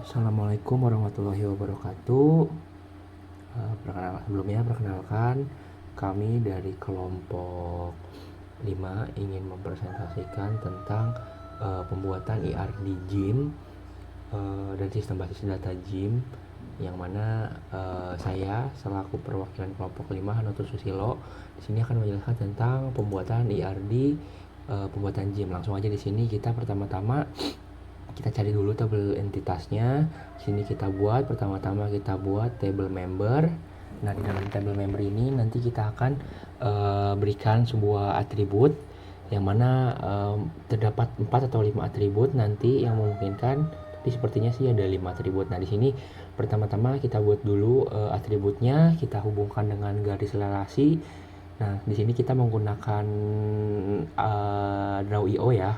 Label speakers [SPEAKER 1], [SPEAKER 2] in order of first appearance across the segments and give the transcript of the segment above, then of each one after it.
[SPEAKER 1] Assalamualaikum warahmatullahi wabarakatuh. Perkenalkan kami dari kelompok 5 ingin mempresentasikan tentang pembuatan ERD GIM dan sistem basis data GIM, yang mana saya selaku perwakilan kelompok 5 Hanotus Susilo di sini akan menjelaskan tentang pembuatan ERD pembuatan GIM. Langsung aja di sini kita pertama-tama kita cari dulu tabel entitasnya. Sini kita buat pertama-tama kita buat table member. Nah, di dalam table member ini nanti kita akan berikan sebuah atribut yang mana terdapat 4 atau 5 atribut nanti yang memungkinkan, tapi sepertinya sih ada 5 atribut. Nah, di sini pertama-tama kita buat dulu atributnya, kita hubungkan dengan garis relasi. Nah, di sini kita menggunakan draw.io ya.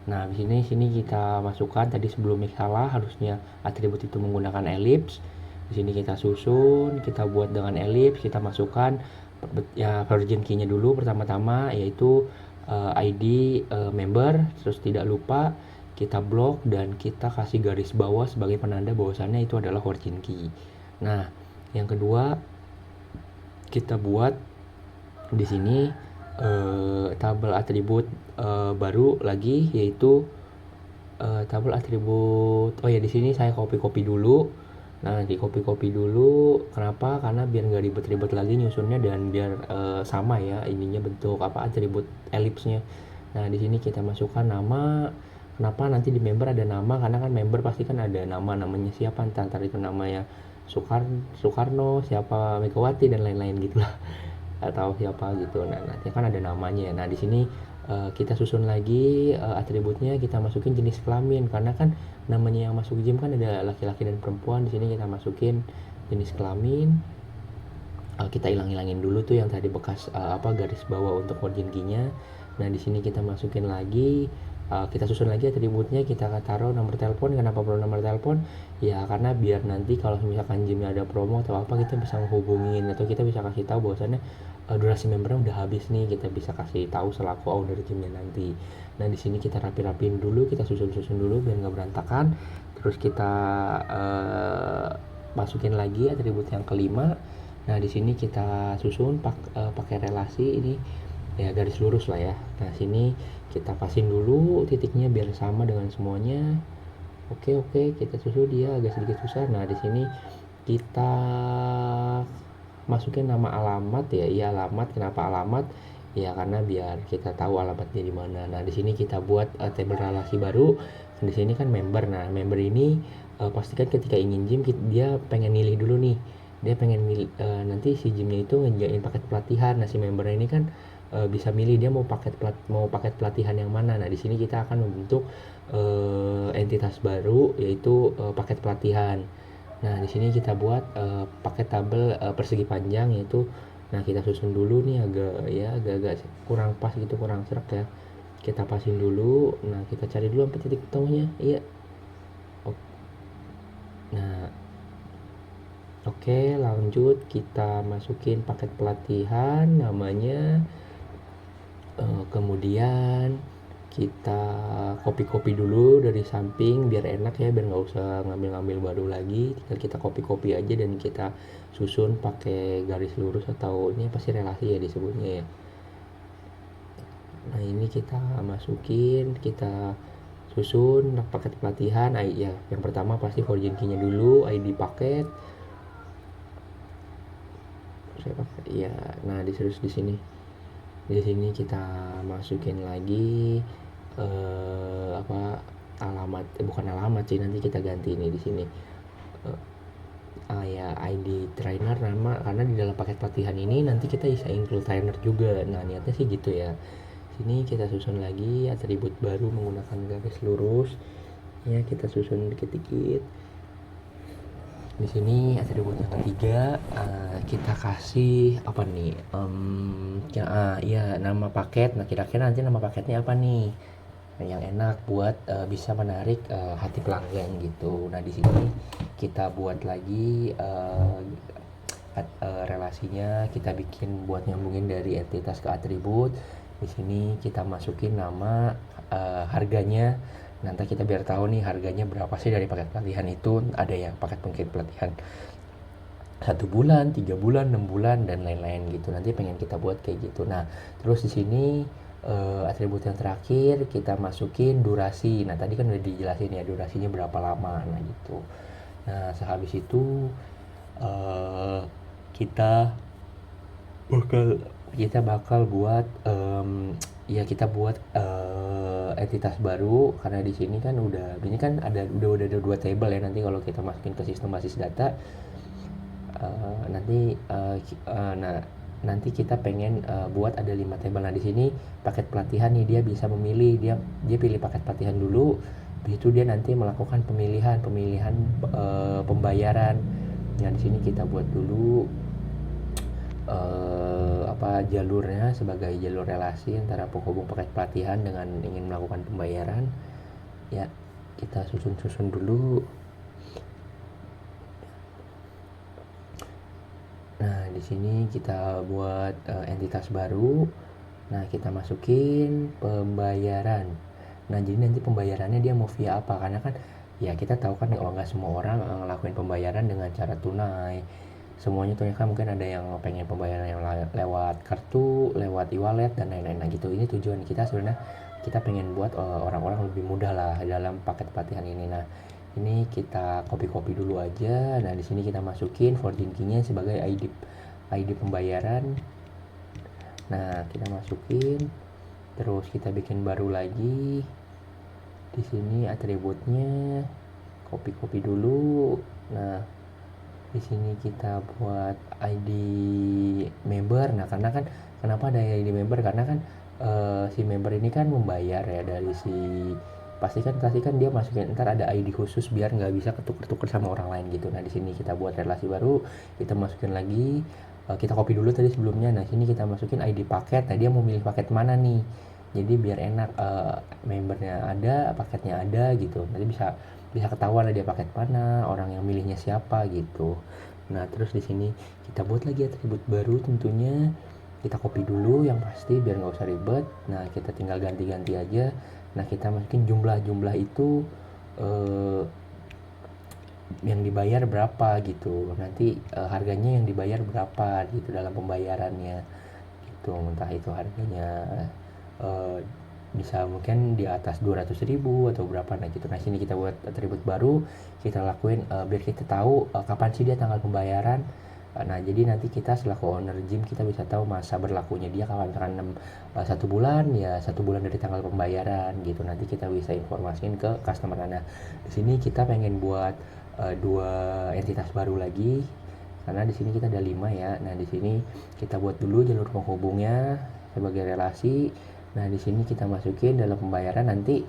[SPEAKER 1] Nah, di sini kita masukkan tadi sebelumnya salah, harusnya atribut itu menggunakan ellipse. Di sini kita susun, kita buat dengan ellipse, kita masukkan ya virgin key-nya dulu pertama-tama, yaitu ID member, terus tidak lupa kita blok dan kita kasih garis bawah sebagai penanda bahwasannya itu adalah virgin key. Nah, yang kedua kita buat di sini tabel atribut baru lagi, yaitu tabel atribut. Oh ya, di sini saya copy dulu. Nah, di copy dulu. Kenapa? Karena biar nggak ribet-ribet lagi nyusunnya dan biar sama ya ininya bentuk atribut ellipse-nya. Nah, di sini kita masukkan nama. Kenapa nanti di member ada nama? Karena kan member pasti kan ada namanya siapa, entar itu namanya Soekarno, siapa Megawati dan lain-lain gitulah atau siapa gitu. Nah, nanti kan ada namanya. Nah, di sini kita susun lagi atributnya, kita masukin jenis kelamin karena kan namanya yang masuk GIM kan ada laki-laki dan perempuan. Di sini kita masukin jenis kelamin. Kita hilangin dulu tuh yang tadi bekas garis bawah untuk origin key-nya. Nah, di sini kita masukin lagi, kita susun lagi atributnya, kita taruh nomor telepon. Kenapa perlu nomor telepon? Ya karena biar nanti kalau misalkan GIM-nya ada promo atau apa, kita bisa menghubungin atau kita bisa kasih tahu bahwasannya durasi membernya udah habis nih, kita bisa kasih tahu selaku owner GIM-nya nanti. Nah, di sini kita rapi-rapiin dulu, kita susun dulu biar nggak berantakan. Terus kita masukin lagi atribut yang kelima. Nah, di sini kita susun pakai relasi ini ya, garis lurus lah ya. Nah, sini kita pasin dulu titiknya biar sama dengan semuanya. Oke, kita susun, dia agak sedikit susah. Nah, di sini kita masukin nama alamat ya. Iya, alamat. Kenapa alamat? Ya karena biar kita tahu alamatnya di mana. Nah, di sini kita buat tabel relasi baru. Di sini kan member. Nah, member ini pastikan ketika ingin GIM dia pengen milih dulu nih. Dia pengen milih nanti si GIM-nya itu ngejain paket pelatihan. Nah, si member ini kan bisa milih dia mau paket pelatihan yang mana. Nah, di sini kita akan membentuk entitas baru, yaitu paket pelatihan. Nah, di sini kita buat paket tabel persegi panjang, yaitu nah kita susun dulu nih agak kurang pas gitu, kurang serak ya. Kita pasin dulu. Nah, kita cari dulu sampai titik temunya. Iya. Nah, oke, lanjut kita masukin paket pelatihan namanya. Kemudian kita copy dulu dari samping biar enak ya, biar nggak usah ngambil baru lagi. Tinggal kita copy aja dan kita susun pakai garis lurus, atau ini pasti relasi ya disebutnya ya. Nah, ini kita masukin, kita susun paket pelatihan. Ya, yang pertama pasti origin key-nya dulu, ID paket. Saya pakai ya. Nah, di sini. Di sini kita masukin lagi alamat, bukan alamat sih, nanti kita ganti ini di sini. Ya ID trainer nama, karena di dalam paket pelatihan ini nanti kita bisa include trainer juga. Nah, niatnya sih gitu ya. Sini kita susun lagi atribut baru menggunakan garis lurus. Ya, kita susun dikit-dikit. Di sini atribut yang ketiga kita kasih apa nih? Ya nama paket. Nah, kira-kira nanti nama paketnya apa nih? Yang enak buat bisa menarik hati pelanggan gitu. Nah, di sini kita buat lagi relasinya, kita bikin buat nyambungin dari entitas ke atribut. Di sini kita masukin nama, harganya. Nanti kita biar tahu nih harganya berapa sih dari paket pelatihan itu. Ada yang paket mungkin pelatihan 1 bulan, 3 bulan, 6 bulan dan lain-lain gitu. Nanti pengen kita buat kayak gitu. Nah, terus di sini atribut yang terakhir kita masukin durasi. Nah, tadi kan udah dijelasin ya durasinya berapa lama. Nah, gitu. Nah, sehabis itu eh, kita bakal kita bakal buat ya kita buat entitas baru karena di sini kan ini kan udah ada 2 table ya. Nanti kalau kita masukin ke sistem basis data nanti nah nanti kita pengen buat ada 5 table. Nah, di sini paket pelatihan nih dia bisa memilih, dia pilih paket pelatihan dulu, begitu dia nanti melakukan pemilihan pembayaran. Nah, di sini kita buat dulu jalurnya sebagai jalur relasi antara penghubung paket pelatihan dengan ingin melakukan pembayaran. Ya, kita susun dulu. Nah, di sini kita buat entitas baru. Nah, kita masukin pembayaran. Nah, jadi nanti pembayarannya dia mau via apa? Karena kan ya kita tahu kan kalau nggak semua orang ngelakuin pembayaran dengan cara tunai. Semuanya tuh kan mungkin ada yang pengen pembayaran yang lewat kartu, lewat e-wallet dan lain-lain. Nah, gitu. Ini tujuan kita sebenarnya, kita pengen buat orang-orang lebih mudah lah dalam paket pelatihan ini. Nah, ini kita copy dulu aja. Nah, di sini kita masukin forwarding key-nya sebagai ID pembayaran. Nah, kita masukin, terus kita bikin baru lagi. Di sini atributnya copy dulu. Nah, di sini kita buat ID member. Nah, karena kan kenapa ada ID member? Karena kan si member ini kan membayar ya dari si pastikan dia masukin, ntar ada ID khusus biar nggak bisa ketuker-tuker sama orang lain gitu. Nah, di sini kita buat relasi baru, kita masukin lagi, kita copy dulu tadi sebelumnya. Nah, sini kita masukin ID paket. Nah, dia mau milih paket mana nih, jadi biar enak, membernya ada, paketnya ada gitu. Nanti bisa ketahuan lah dia paket mana, orang yang milihnya siapa gitu. Nah, terus di sini kita buat lagi atribut baru tentunya. Kita copy dulu yang pasti biar nggak usah ribet. Nah, kita tinggal ganti-ganti aja. Nah, kita masukin jumlah itu yang dibayar berapa gitu. Nanti harganya yang dibayar berapa gitu dalam pembayarannya gitu. Entah itu harganya bisa mungkin di atas 200.000 atau berapa. Nah, gitu. Nah, sini kita buat atribut baru, kita lakuin biar kita tahu kapan sih dia tanggal pembayaran. Nah, jadi nanti kita selaku owner gym kita bisa tahu masa berlakunya dia kapan. Misalkan 1 bulan, ya 1 bulan dari tanggal pembayaran gitu. Nanti kita bisa informasiin ke customer. Nah, di sini kita pengen buat 2 entitas baru lagi karena di sini kita ada 5 ya. Nah, di sini kita buat dulu jalur penghubungnya sebagai relasi. Nah, di sini kita masukin dalam pembayaran nanti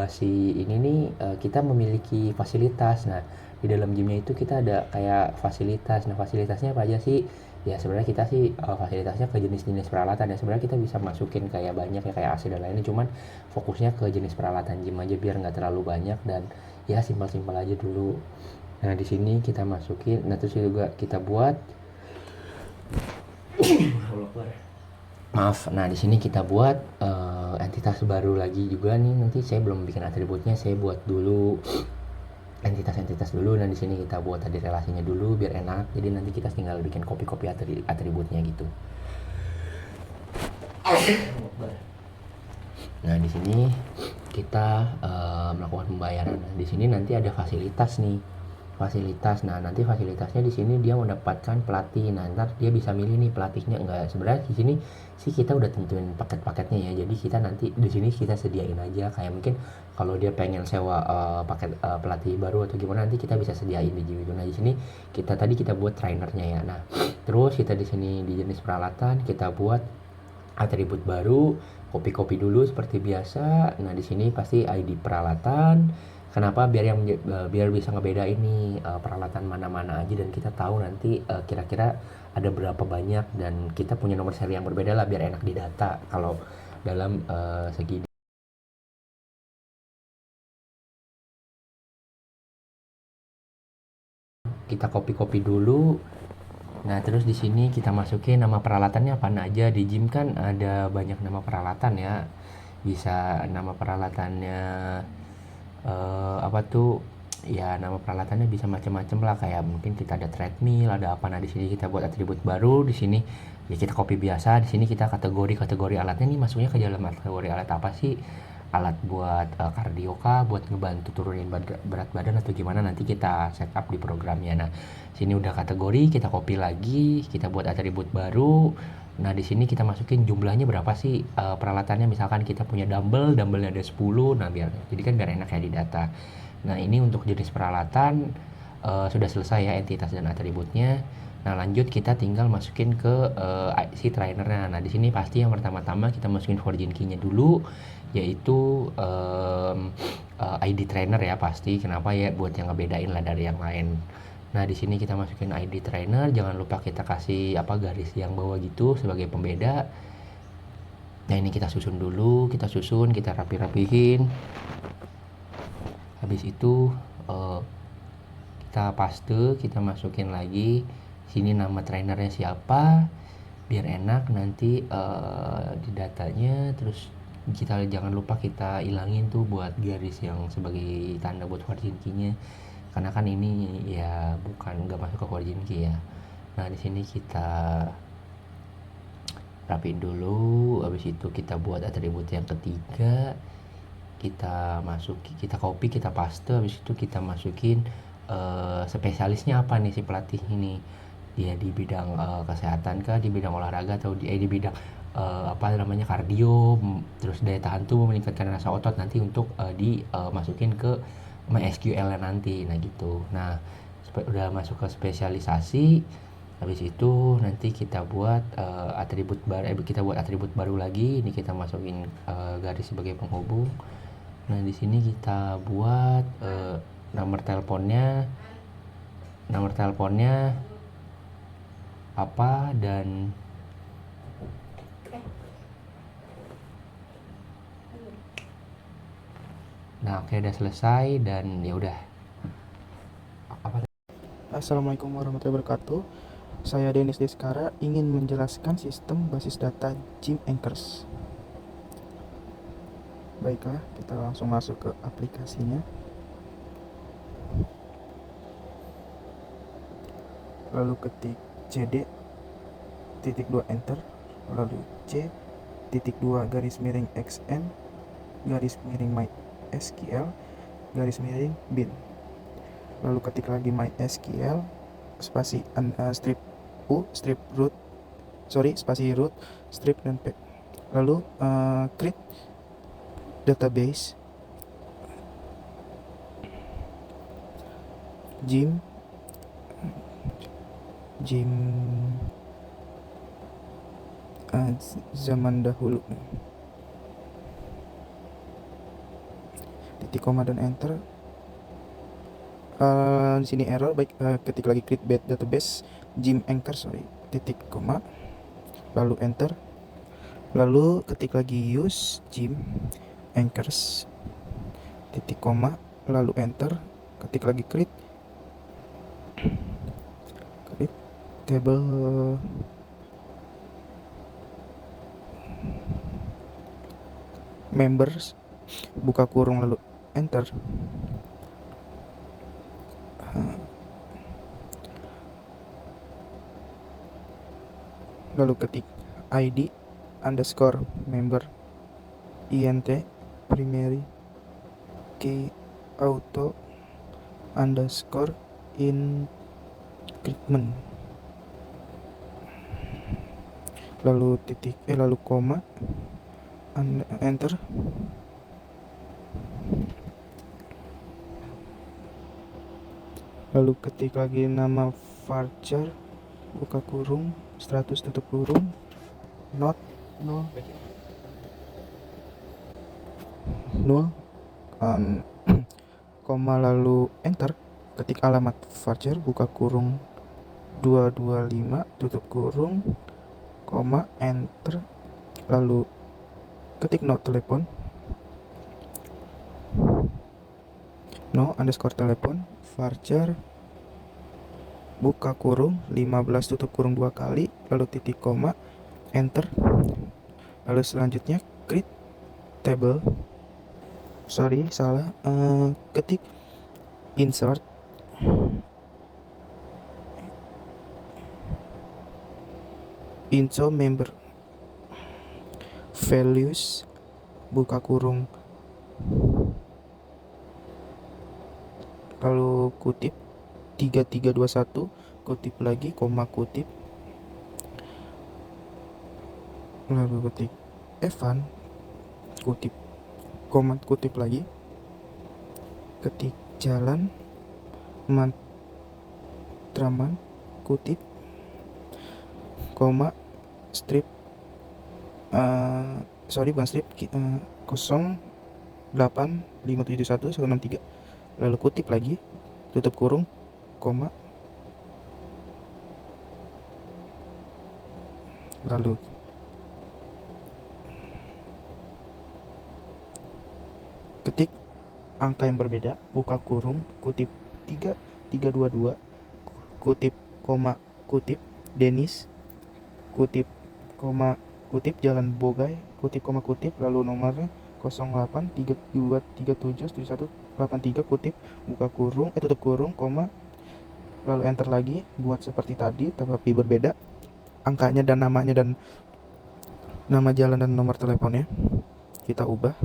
[SPEAKER 1] si ini nih kita memiliki fasilitas. Nah, di dalam gymnya itu kita ada kayak fasilitas. Nah, fasilitasnya apa aja sih? Ya, sebenarnya kita sih fasilitasnya ke jenis-jenis peralatan ya. Sebenarnya kita bisa masukin kayak banyak ya, kayak AC dan lainnya. Cuman fokusnya ke jenis peralatan gym aja biar nggak terlalu banyak dan ya simpel-simpel aja dulu. Nah, di sini kita masukin. Nah, terus juga kita buat maaf. Nah, di sini kita buat entitas baru lagi juga nih. Nanti saya belum bikin atributnya, saya buat dulu entitas dulu. Nah, di sini kita buat tadi relasinya dulu biar enak. Jadi nanti kita tinggal bikin copy atributnya gitu. Nah, di sini kita melakukan pembayaran. Nah, di sini nanti ada fasilitas nih. Nah, nanti fasilitasnya di sini dia mendapatkan pelatih. Nah, ntar dia bisa milih nih pelatihnya. Enggak, sebenarnya di sini sih kita udah tentuin paket-paketnya ya. Jadi kita nanti di sini kita sediain aja kayak mungkin kalau dia pengen sewa paket pelatih baru atau gimana nanti kita bisa sediain di gym itu. Nah, di sini kita buat trainernya ya. Nah, terus kita di sini di jenis peralatan kita buat atribut baru, copy dulu seperti biasa. Nah, di sini pasti ID peralatan. Kenapa? Biar bisa ngebeda ini peralatan mana-mana aja dan kita tahu nanti kira-kira ada berapa banyak dan kita punya nomor seri yang berbeda lah biar enak didata kalau dalam segi kita copy dulu. Nah, terus di sini kita masukin nama peralatannya apa aja. Di gym kan ada banyak nama peralatan ya. Bisa nama peralatannya apa tuh, ya nama peralatannya bisa macam-macam lah, kayak mungkin kita ada treadmill, ada apa. Nah, di sini kita buat atribut baru, di sini ya kita copy biasa, di sini kita kategori alatnya nih masuknya ke dalam kategori alat apa sih? Alat buat kardio kah, buat ngebantu turunin berat badan atau gimana, nanti kita setup di programnya. Nah, sini udah kategori, kita copy lagi, kita buat atribut baru. Nah, di sini kita masukin jumlahnya berapa sih peralatannya, misalkan kita punya dumbbellnya ada 10, nah biar enak ya di data. Nah, ini untuk jenis peralatan sudah selesai ya entitas dan atributnya. Nah, lanjut kita tinggal masukin ke si trainernya. Nah, di sini pasti yang pertama-tama kita masukin forging key-nya dulu, yaitu ID trainer ya pasti. Kenapa ya? Buat yang ngebedain lah dari yang lain. Nah, di sini kita masukin ID trainer, jangan lupa kita kasih garis yang bawah gitu sebagai pembeda. Nah, ini kita susun dulu, kita rapi-rapihin. Habis itu kita paste, kita masukin lagi sini nama trainernya siapa, biar enak nanti di datanya. Terus kita jangan lupa kita ilangin tuh buat garis yang sebagai tanda buat forging key-nya, karena kan ini ya nggak masuk ke forging key ya. Nah, di sini kita rapiin dulu. Habis itu kita buat atribut yang ketiga, kita copy, kita paste. Habis itu kita masukin spesialisnya apa nih si pelatih ini, dia di bidang kesehatan kah, di bidang olahraga, atau di bidang kardio, terus daya tahan tubuh, meningkatkan rasa otot, nanti untuk dimasukin ke MySQL nanti. Nah gitu. Nah, udah masuk ke spesialisasi. Habis itu nanti kita buat atribut baru lagi. Ini kita masukin garis sebagai penghubung. Nah, di sini kita buat nomor teleponnya apa, dan nah oke, udah selesai. Dan ya udah.
[SPEAKER 2] Assalamualaikum warahmatullahi wabarakatuh. Saya Denis Deskara ingin menjelaskan sistem basis data Gym Anchors. Baiklah, kita langsung masuk ke aplikasinya. Lalu ketik cd titik 2 enter, lalu c titik 2 garis miring xn garis miring mysql garis miring bin. Lalu ketik lagi MySQL spasi spasi root strip dan p. Lalu create database gym zaman dahulu, titik koma dan enter. Di sini error, baik, ketik lagi create database Gym Anchors, titik koma, lalu enter, lalu ketik lagi use Gym Anchors, titik koma, lalu enter, ketik lagi create table members, buka kurung, lalu enter. Lalu ketik ID underscore member int primary key auto underscore increment, lalu lalu koma, enter. Lalu ketik lagi nama varchar, buka kurung, 100 tutup kurung, not 0 koma, lalu enter. Ketik alamat varchar, buka kurung, 225 tutup kurung, koma, enter. Lalu ketik no underscore telepon varchar, buka kurung, 15 tutup kurung 2 kali, lalu titik koma, enter. Lalu selanjutnya create table sorry salah. Ketik insert info member values buka kurung lalu kutip 3321 kutip lagi koma kutip lalu ketik Evan kutip koma kutip lagi ketik jalan Matraman kutip koma strip sorry bukan strip 08571163 lalu kutip lagi tutup kurung koma lalu ketik angka yang berbeda buka kurung kutip 3322 kutip koma kutip Denis kutip koma kutip Jalan Bogai kutip koma kutip lalu nomornya 0832377183 kutip buka kurung tutup kurung koma lalu enter lagi buat seperti tadi tetapi berbeda angkanya dan namanya dan nama jalan dan nomor teleponnya kita ubah.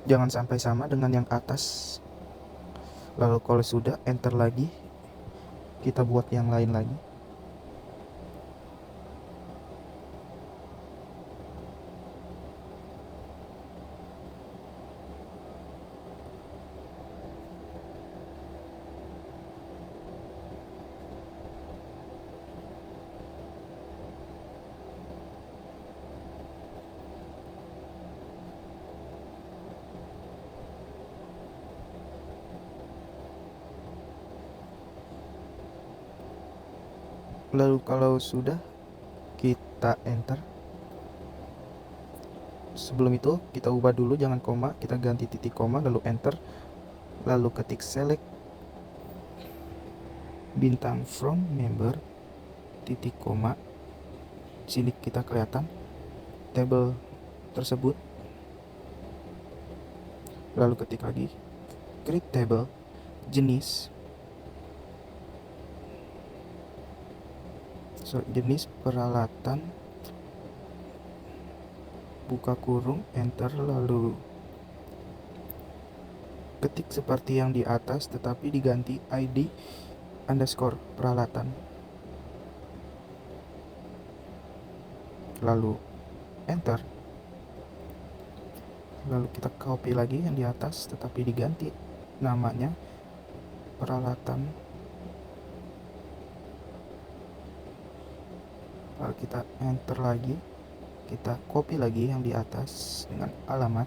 [SPEAKER 2] Jangan sampai sama dengan yang atas. Lalu kalau sudah enter lagi, kita buat yang lain lagi. Lalu kalau sudah kita enter. Sebelum itu kita ubah dulu, jangan koma, kita ganti titik koma lalu enter. Lalu ketik select bintang from member titik koma. Sini kita kelihatan table tersebut. Lalu ketik lagi create table jenis peralatan buka kurung enter lalu ketik seperti yang di atas tetapi diganti ID underscore peralatan lalu enter lalu kita copy lagi yang di atas tetapi diganti namanya peralatan lalu kita enter lagi kita copy lagi yang di atas dengan alamat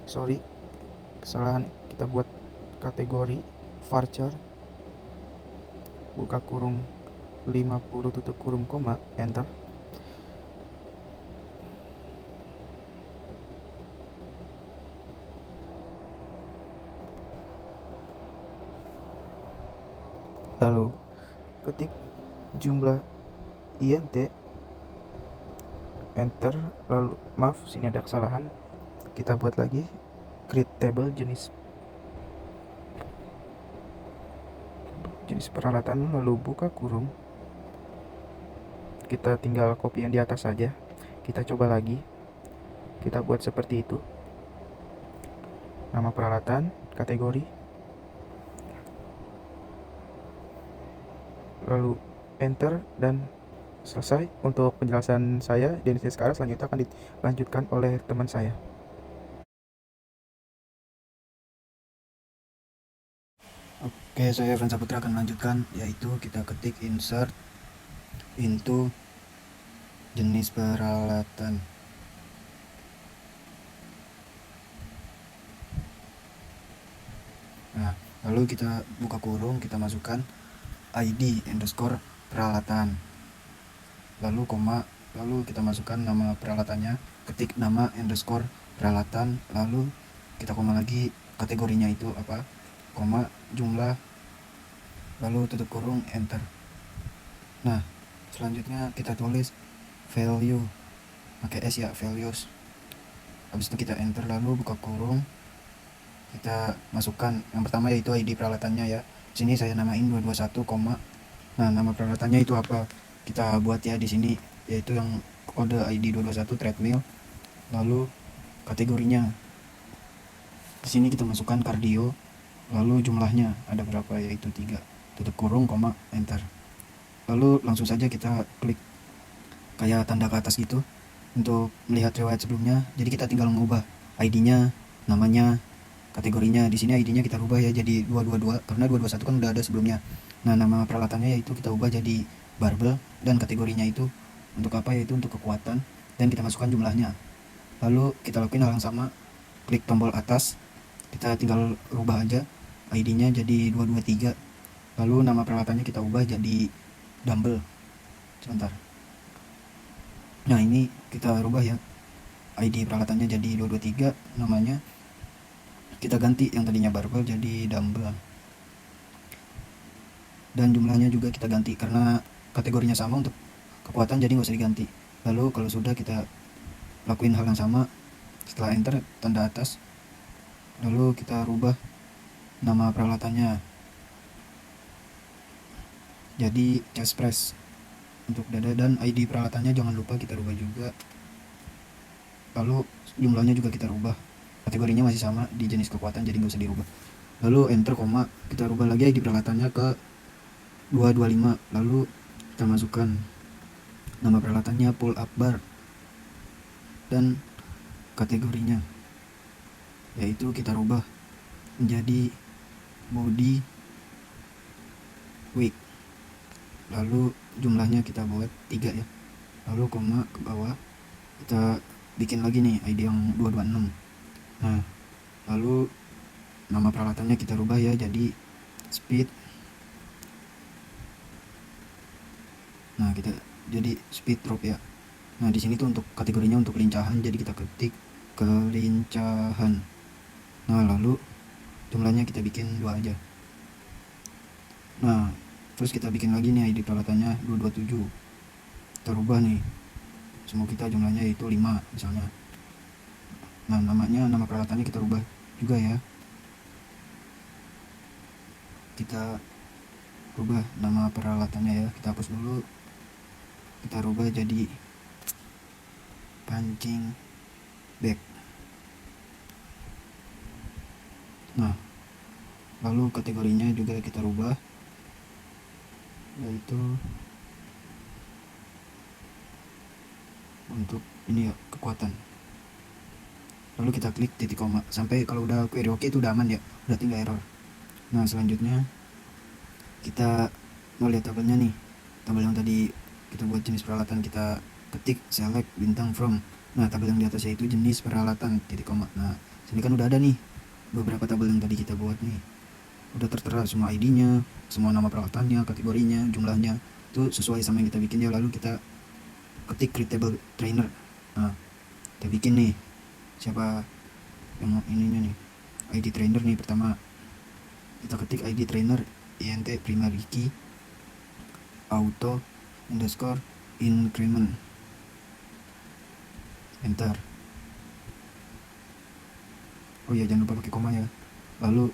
[SPEAKER 2] sorry kesalahan kita buat kategori varchar buka kurung 50 tutup kurung koma enter lalu ketik jumlah int enter lalu maaf sini ada kesalahan kita buat lagi create table jenis peralatan lalu buka kurung kita tinggal copy yang di atas saja kita coba lagi kita buat seperti itu nama peralatan kategori lalu enter dan selesai untuk penjelasan saya dan sekarang selanjutnya akan dilanjutkan oleh teman saya.
[SPEAKER 3] Oke, saya Evan Saputra akan melanjutkan, yaitu kita ketik insert into jenis peralatan. Nah, lalu kita buka kurung, kita masukkan ID underscore peralatan, lalu koma, lalu kita masukkan nama peralatannya, ketik nama underscore peralatan, lalu kita koma lagi kategorinya itu apa, koma jumlah lalu tutup kurung, enter. Nah, selanjutnya kita tulis value pakai S ya, values. Habis itu kita enter, lalu buka kurung, kita masukkan yang pertama yaitu ID peralatannya ya. Sini saya namain 221, nah nama peralatannya itu apa kita buat ya di sini, yaitu yang kode ID 221 treadmill. Lalu kategorinya di sini kita masukkan kardio, lalu jumlahnya ada berapa yaitu 3, tutup kurung, enter. Lalu langsung saja kita klik kayak tanda ke atas gitu untuk melihat riwayat sebelumnya. Jadi kita tinggal mengubah ID-nya, namanya, kategorinya. Di sini ID-nya kita rubah ya jadi 222 karena 221 kan udah ada sebelumnya. Nah, nama peralatannya yaitu kita ubah jadi barbel, dan kategorinya itu untuk apa, yaitu untuk kekuatan, dan kita masukkan jumlahnya. Lalu kita lakuin hal yang sama, klik tombol atas, kita tinggal rubah aja ID-nya jadi 223. Lalu nama peralatannya kita ubah jadi dumbbell. Sebentar. Nah, ini kita rubah ya ID peralatannya jadi 223, namanya kita ganti yang tadinya barbel jadi dumbbell, dan jumlahnya juga kita ganti karena kategorinya sama untuk kekuatan, jadi nggak usah diganti. Lalu kalau sudah, kita lakuin hal yang sama setelah enter tanda atas, lalu kita rubah nama peralatannya jadi chest press untuk dada, dan ID peralatannya jangan lupa kita rubah juga. Lalu jumlahnya juga kita rubah, kategorinya masih sama di jenis kekuatan jadi nggak usah dirubah. Lalu enter, kita rubah lagi ID peralatannya ke 225, lalu kita masukkan nama peralatannya pull up bar, dan kategorinya yaitu kita rubah menjadi body weight, lalu jumlahnya kita buat 3 ya, lalu koma ke bawah kita bikin lagi nih ID yang 226. Nah, lalu nama peralatannya kita rubah ya jadi speed. Nah, kita jadi speed drop ya. Nah, di sini tuh untuk kategorinya untuk kelincahan, jadi kita ketik kelincahan. Nah, lalu jumlahnya kita bikin 2 aja. Nah, terus kita bikin lagi nih ID peralatannya 227. Kita rubah nih, semua kita jumlahnya itu 5 misalnya. Nah, nama peralatannya kita rubah juga ya. Kita rubah nama peralatannya ya, kita hapus dulu, kita rubah jadi punching bag. Nah, lalu kategorinya juga kita rubah yaitu untuk ini ya, kekuatan. Lalu kita klik titik koma sampai kalau udah query oke itu udah aman ya, udah tinggal error. Nah, selanjutnya kita mau lihat tabelnya nih, tabel yang tadi kita buat jenis peralatan, kita ketik select bintang from. Nah, tabel yang di atasnya itu jenis peralatan titik koma. Nah, sini kan udah ada nih beberapa tabel yang tadi kita buat nih, udah tertera semua ID-nya, semua nama peralatannya, kategorinya, jumlahnya, itu sesuai sama yang kita bikin ya. Lalu kita ketik create table trainer. Nah, kita bikin nih siapa yang ininya nih, ID trainer nih. Pertama kita ketik ID trainer int primary key auto underscore increment, enter. Oh ya, jangan lupa pakai koma ya. Lalu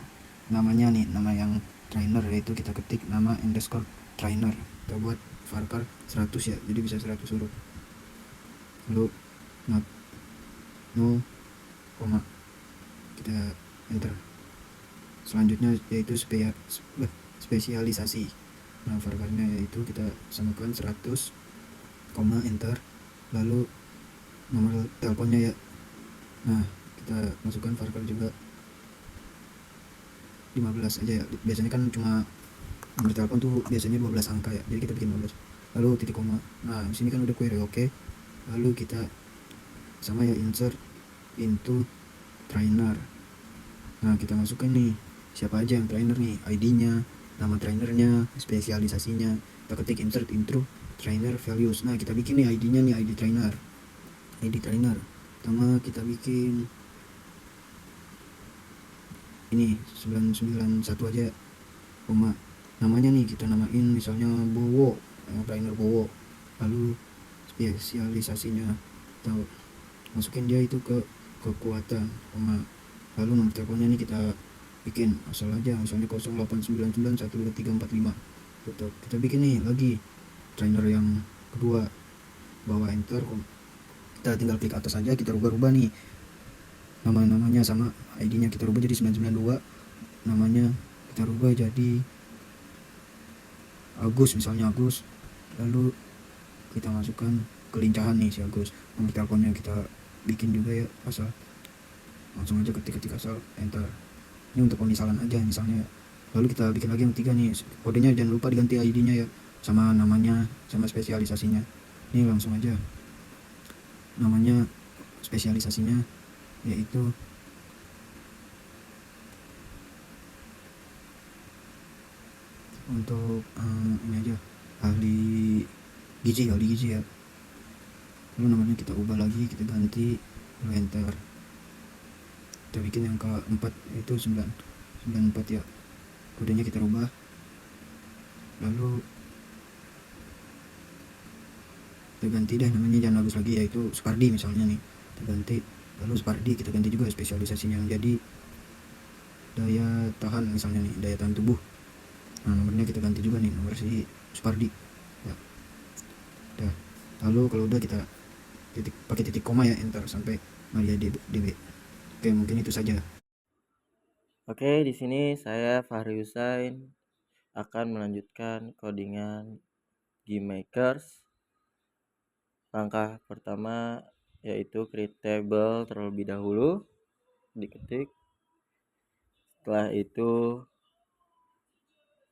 [SPEAKER 3] namanya nih, nama yang trainer yaitu kita ketik nama underscore trainer, kita buat varchar 100 ya, jadi bisa 100 huruf. Lalu not no koma, kita enter. Selanjutnya yaitu spesialisasi. Nah, varcharnya yaitu kita samakan 100 koma enter, lalu nomor teleponnya ya. Nah, kita masukkan varchar juga 15 aja ya, biasanya kan cuma nomor telepon tuh biasanya 12 angka ya, jadi kita bikin 15. Lalu titik koma. Nah, di sini kan udah query oke. Lalu kita sama ya, insert into trainer. Nah, kita masukkan nih siapa aja yang trainer nih, ID-nya, nama trainernya, spesialisasinya. Kita ketik insert into trainer values. Nah, kita bikin nih ID-nya nih, ID trainer. Pertama kita bikin ini 991 aja, koma. namanya nih kita namain misalnya Bowo, trainer Bowo, lalu spesialisasinya kita masukin dia itu ke kekuatan, lalu nomor teleponnya nih kita bikin asal aja, misalnya 0899123445. Kita bikin nih lagi trainer yang kedua, bawa enter, kita tinggal klik atas aja, kita rubah-rubah nih namanya sama ID-nya, kita rubah jadi 992, namanya kita rubah jadi Agus, misalnya Agus, lalu kita masukkan kelincahan nih si Agus, nomor teleponnya kita bikin juga ya, asal langsung aja ketik asal enter. Ini untuk pemisalan aja misalnya. Lalu kita bikin lagi yang ketiga nih, kodenya jangan lupa diganti ID-nya ya, sama namanya sama spesialisasinya. Ini langsung aja namanya spesialisasinya yaitu untuk ini aja, ahli gizi ya. Lalu namanya kita ubah lagi, kita ganti, lalu enter. Kita bikin yang keempat itu 994 ya, kodenya kita rubah, lalu kita ganti deh namanya, jangan Agus lagi, yaitu Spardi misalnya nih, kita ganti. Lalu Spardi kita ganti juga spesialisasinya jadi daya tahan, misalnya nih daya tahan tubuh. Nah nomornya kita ganti juga nih, nomor si Spardi ya. Udah. Lalu kalau udah kita pakai titik koma ya, enter sampai MariaDB. Oke, mungkin itu saja.
[SPEAKER 4] Oke, di sini saya Fahri Husain akan melanjutkan codingan GMakers. Langkah pertama yaitu create table terlebih dahulu, diketik. Setelah itu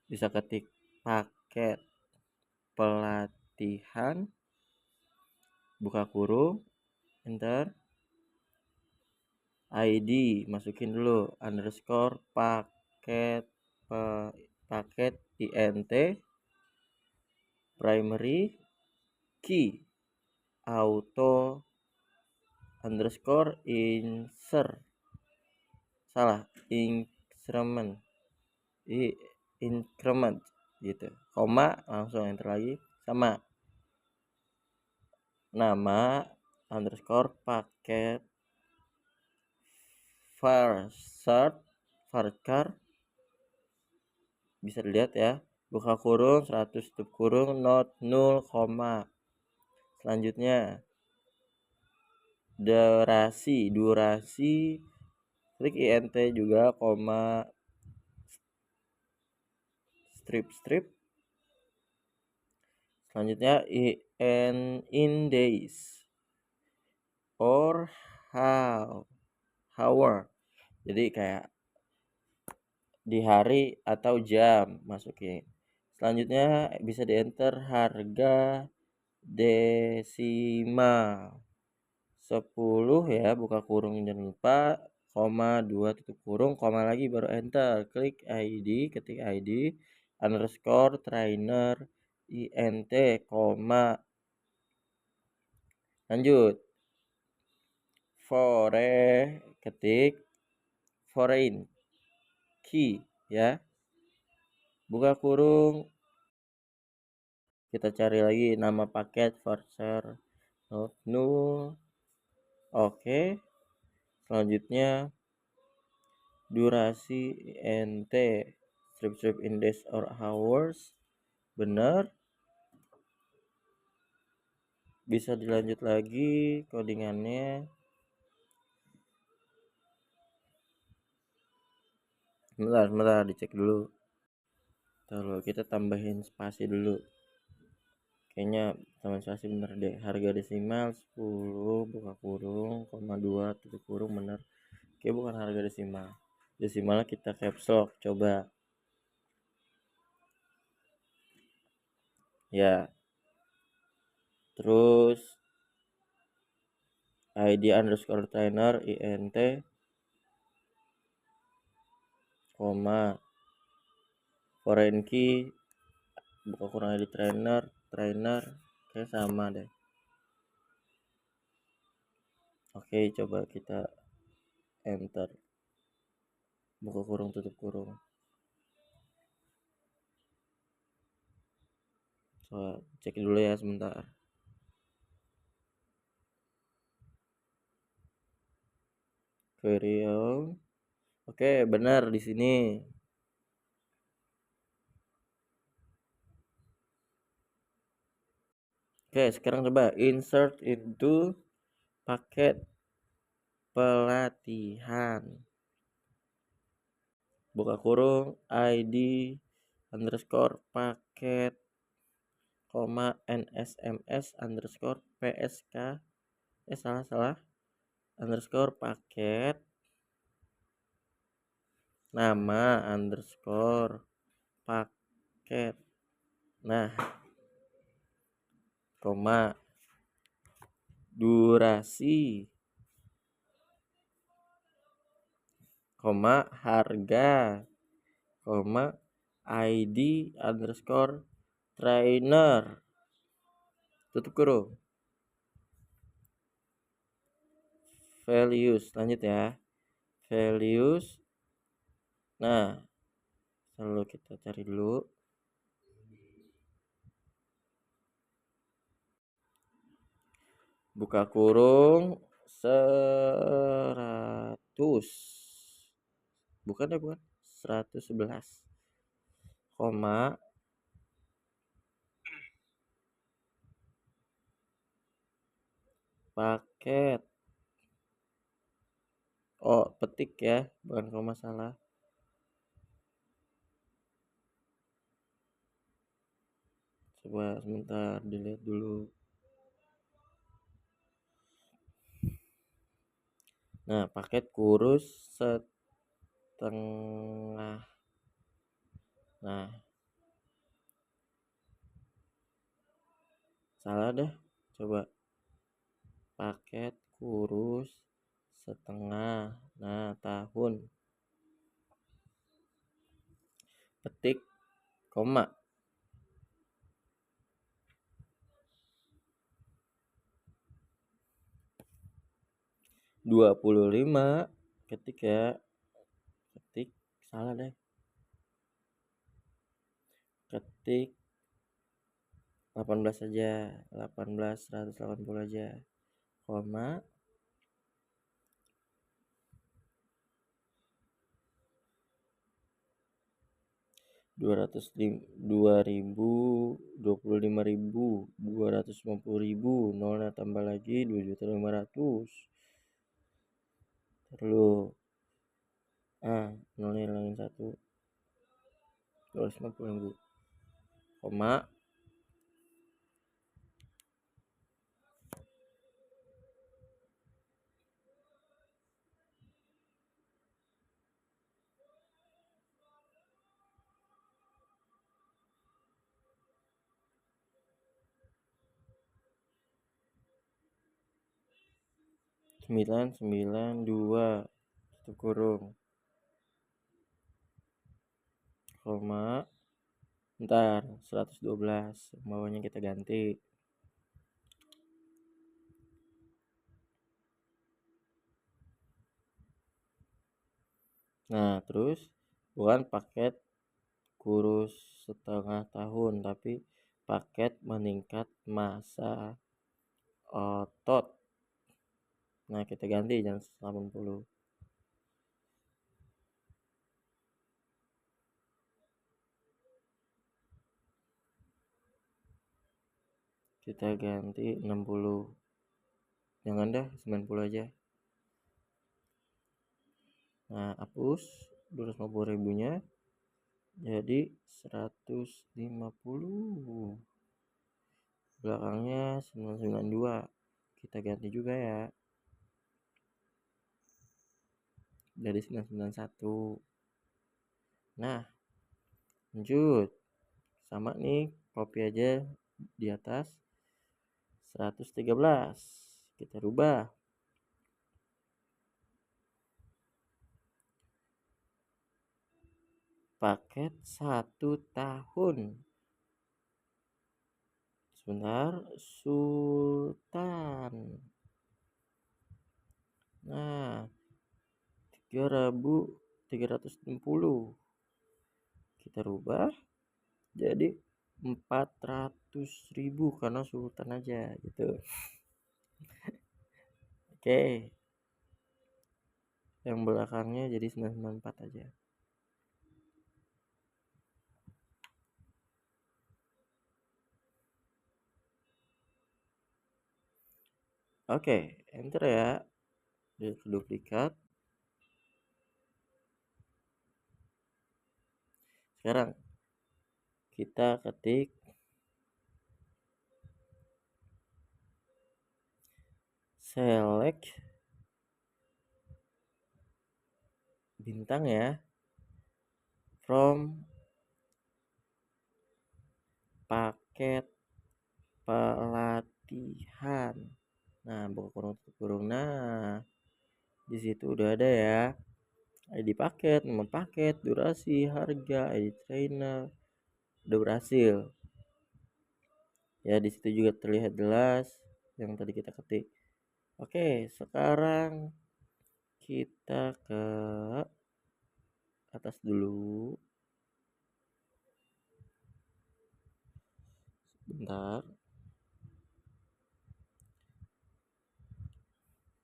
[SPEAKER 4] bisa ketik paket pelatihan, buka kurung, enter. ID masukin dulu underscore paket int primary key auto underscore insert, salah, increment gitu, koma, langsung enter lagi, sama nama underscore paket varchar, bisa dilihat ya, buka kurung 100 tutup kurung not 0, selanjutnya durasi klik int juga, koma, strip, selanjutnya in days or hour, jadi kayak di hari atau jam masukin. Selanjutnya bisa di enter harga desimal 10 ya, buka kurung jangan lupa, koma 2 tutup kurung, koma lagi baru enter, klik ID, ketik ID underscore trainer int, koma, lanjut ketik foreign key ya, buka kurung, kita cari lagi nama paket varchar not null. Oke, selanjutnya durasi int strip in days or hours, benar. Bisa dilanjut lagi codingannya. Sebentar dicek dulu. Lalu kita tambahin spasi dulu. Kayaknya tambahin spasi bener deh. Harga desimal 10 buka kurung, koma 2 tutup kurung, bener. Oke, bukan harga desimal. Desimalnya kita caps lock, coba. Ya. Terus ID underscore trainer int, koma, foreign key, buka kurang ID trainer kayak sama deh. Oke, coba kita enter, buka kurung tutup kurung. Coba cek dulu ya sebentar. Querying. Oke, benar di sini. Oke, sekarang coba insert into paket pelatihan. Buka kurung ID underscore paket koma nsms underscore psk salah underscore paket nama underscore paket nah koma durasi koma harga koma ID underscore trainer tutup kurung values lanjut ya values. Nah lalu kita cari dulu buka kurung 100 bukan 111 koma paket petik ya bukan koma salah coba sebentar dilihat dulu. Nah paket kurus setengah. Nah salah deh coba paket kurus setengah. Nah tahun petik koma 25 ketik ya ketik salah deh ketik 18 saja 180 aja koma 225.000 nolnya tambah lagi 2.500.000 terus nolnya hilangin 1 250.000 koma sembilan dua tutup kurung koma ntar 112 bawahnya kita ganti nah terus bukan paket kurus setengah tahun tapi paket meningkat masa otot. Nah kita ganti jangan 80 kita ganti 60 jangan dah 90 aja. Nah hapus 250.000 nya jadi 150 belakangnya 992 kita ganti juga ya jadi 991. Nah lanjut sama nih copy aja di atas 113 kita rubah paket 1 tahun sebentar Sultan. Nah 3.360 kita rubah jadi 400 100.000 karena sultan aja gitu. Oke, yang belakangnya jadi 994 aja. Oke, enter ya. Dia duplikat. Sekarang kita ketik select bintang ya from paket pelatihan. Nah, buka kurung tutup kurung. Nah, di situ udah ada ya ID paket, nama paket, durasi, harga, ID trainer, udah berhasil. Ya, di situ juga terlihat jelas yang tadi kita ketik. Oke, sekarang kita ke atas dulu. Bentar.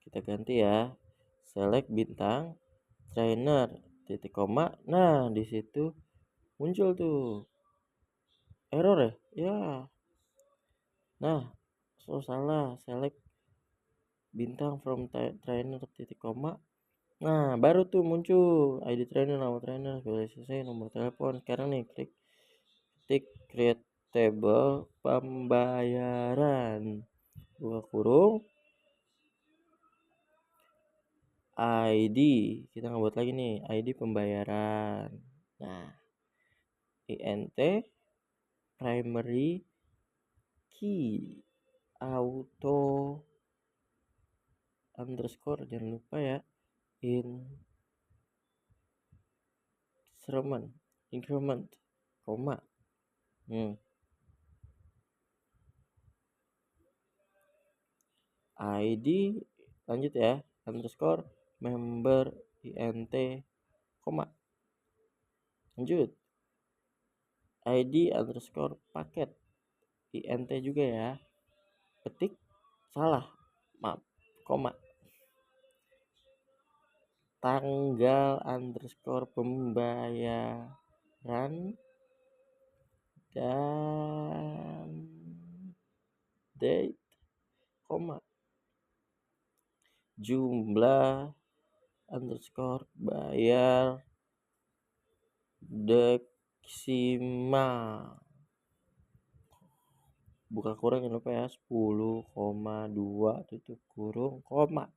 [SPEAKER 4] Kita ganti ya. Select bintang trainer titik koma. Nah, di situ muncul tuh error ya. Ya. Nah, salah. Select bintang from trainer titik koma. Nah, baru tuh muncul ID trainer, nama trainer, selesai nomor telepon. Sekarang nih klik create table pembayaran. Buka kurung ID, kita nggak buat lagi nih ID pembayaran. Nah, INT primary key auto underscore, jangan lupa ya increment koma. ID lanjut ya underscore member INT koma. Lanjut ID underscore paket INT juga ya, ketik salah, maaf, koma. Tanggal underscore pembayaran dan date koma. Jumlah underscore bayar deksimal, buka kurung jangan lupa ya 10,2 tutup kurung koma.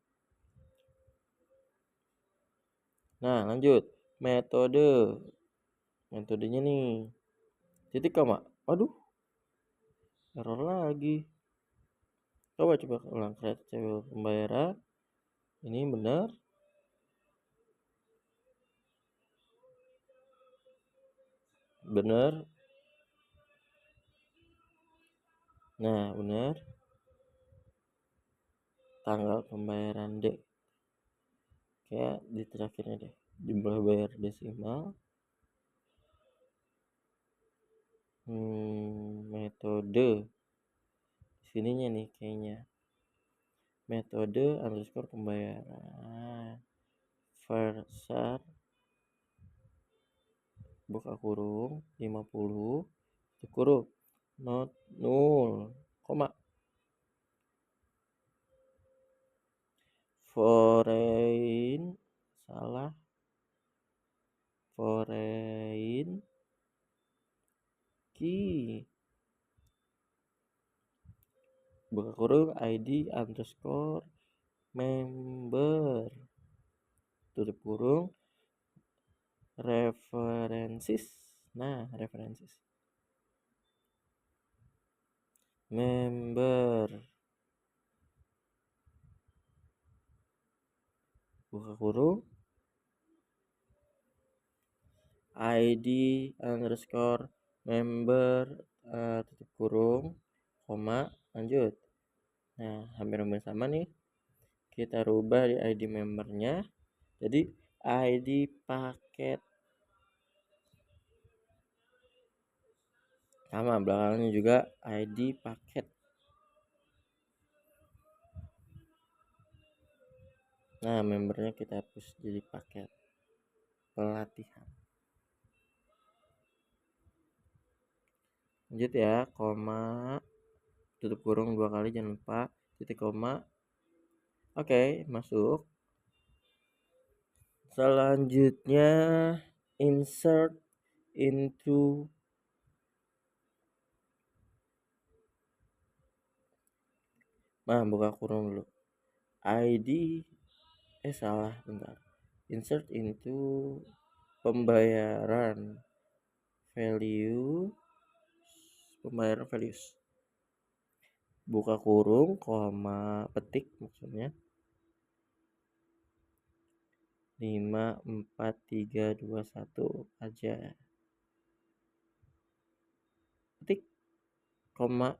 [SPEAKER 4] Nah, lanjut metodenya nih titik koma. Waduh, error lagi. Coba ulang create table pembayaran. Ini benar. Nah, benar. Tanggal pembayaran D. Kayak di terakhirnya deh. Jumlah bayar desimal. Metode. Sininya nih kayaknya. Metode underscore pembayaran. Versar. Buka kurung 50. Tutup kurung. Not 0, koma. Foreign key, buka kurung ID underscore member, tutup kurung references. Nah, references member, buka kurung ID underscore member, tutup kurung koma. Lanjut. Nah, hampir sama nih, kita rubah di ID membernya jadi ID paket sama belakangnya juga ID paket. Nah, membernya kita hapus jadi paket pelatihan. Lanjut ya, koma, tutup kurung 2 kali, jangan lupa, titik koma. Oke, masuk. Selanjutnya insert into buka kurung dulu. ID salah, bentar. Insert into pembayaran values. Buka kurung, koma, petik maksudnya. 5, 4, 3, 2, 1 aja. Petik, koma.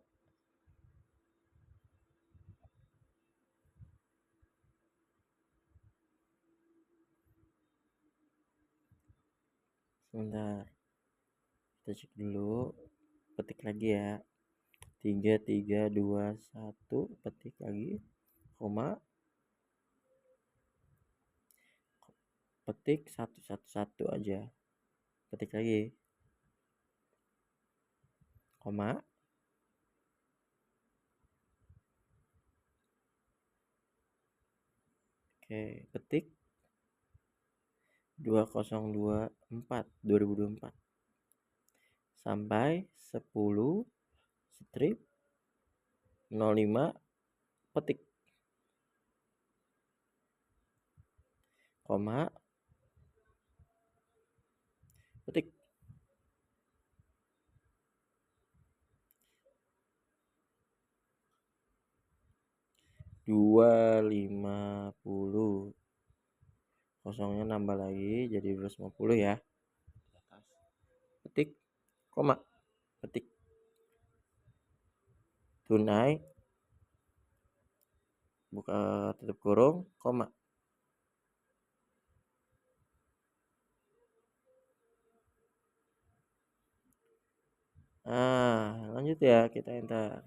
[SPEAKER 4] Sebentar. Kita cek dulu. Petik lagi ya. 3, 3, 2, 1. Petik lagi. Koma. Petik 1, 1, 1 aja. Petik lagi. Koma. Oke, petik 2024 sampai 10 strip 05 petik, koma, petik. Dua 50 kosongnya nambah lagi jadi 250 ya. Petik, koma, petik. Tunai, buka tutup kurung, koma. Lanjut ya, kita enter.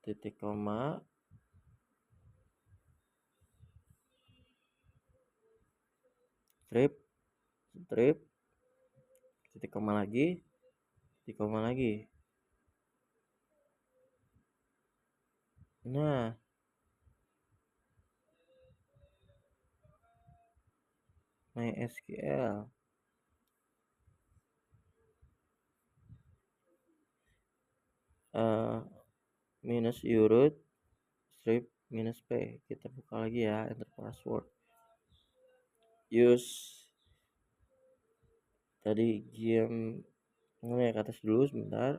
[SPEAKER 4] Titik koma, strip, titik koma lagi, titik koma lagi. Nah, MySQL. Minus urut, strip, minus p. Kita buka lagi ya, enter password. Use tadi game ya ke atas dulu sebentar.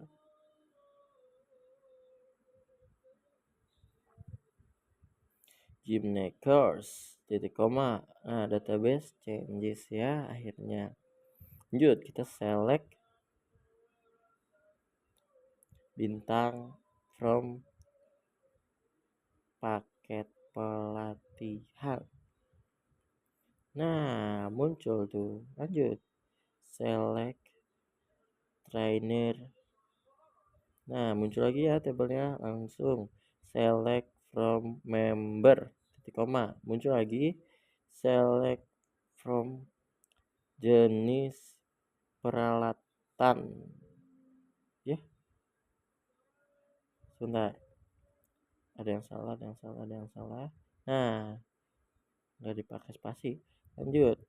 [SPEAKER 4] Gymnakers, titik koma. Nah, database changes ya akhirnya. Lanjut, kita select bintang from paket pelatihan. Nah, muncul tuh. Lanjut, select trainer. Nah, muncul lagi ya tabelnya. Langsung select from member, titik koma. Muncul lagi select from jenis peralatan ya. Sebentar, ada yang salah. Nah, nggak dipakai spasi. Lanjut,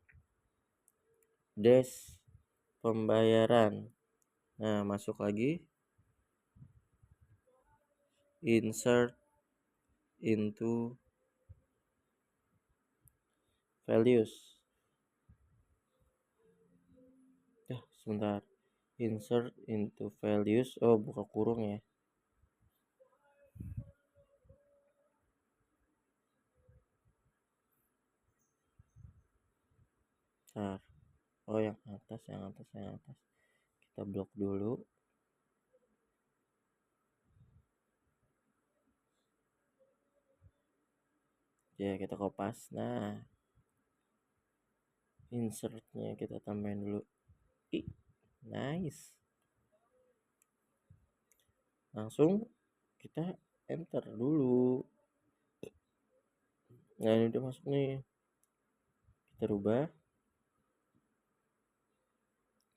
[SPEAKER 4] dash pembayaran. Nah, masuk lagi, insert into values. Sebentar, insert into values. Buka kurung ya. Bentar. Yang atas. Kita blok dulu. Ya, kita kopas. Nah, insertnya kita tambahin dulu. Nice. Langsung kita enter dulu. Nah, ini udah masuk nih. Kita rubah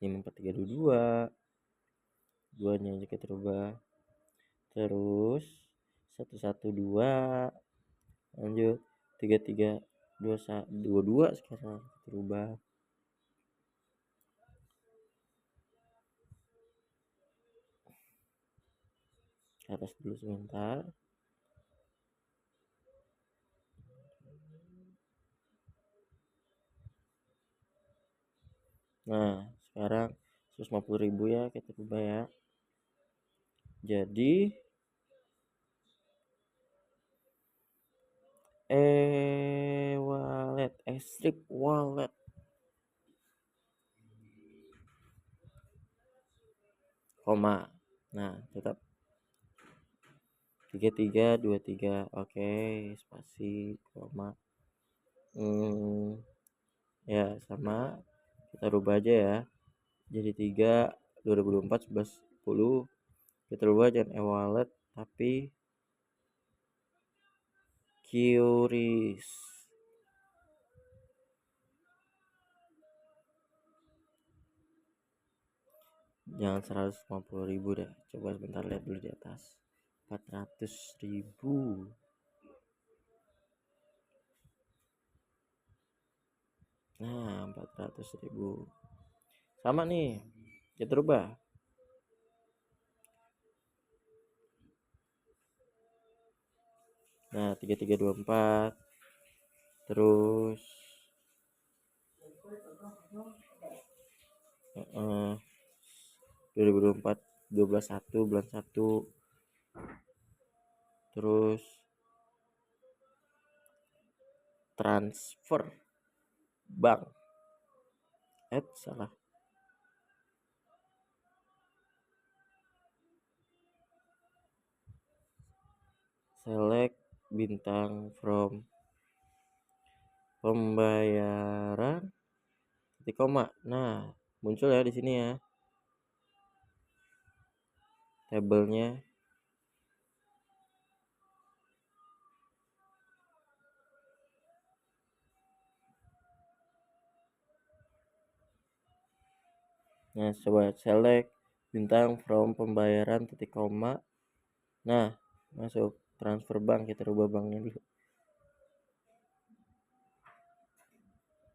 [SPEAKER 4] 54322. Duanya aja kita rubah. Terus 112. Lanjut 3322 sekarang kita rubah. Ke atas dulu sebentar. Nah, sekarang 150.000 ya kita rubah ya. Jadi wallet, strip wallet. Koma. Nah, tetap 3323. Oke, spasi, koma. Ya, sama. Kita rubah aja ya. Jadi 3 2024 11 10. Kita rubah jangan e-wallet tapi QRIS. Jangan 150.000 deh. Coba sebentar lihat dulu di atas. 400.000. Nah, 400.000. Sama nih. Kita rubah. Nah, 3324. Terus 2024 12/1 bulan 1. Terus transfer bank. Salah. Select bintang from pembayaran titik koma. Nah, muncul ya di sini ya. Tabelnya. Nah, coba select bintang from pembayaran titik koma. Nah, masuk transfer bank. Kita rubah banknya dulu.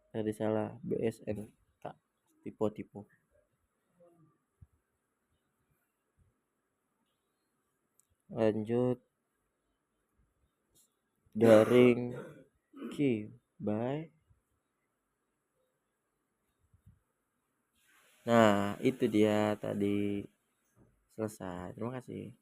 [SPEAKER 4] Tadi salah, BSNK. Tipe. Lanjut garing Q by. Nah, itu dia tadi selesai. Terima kasih.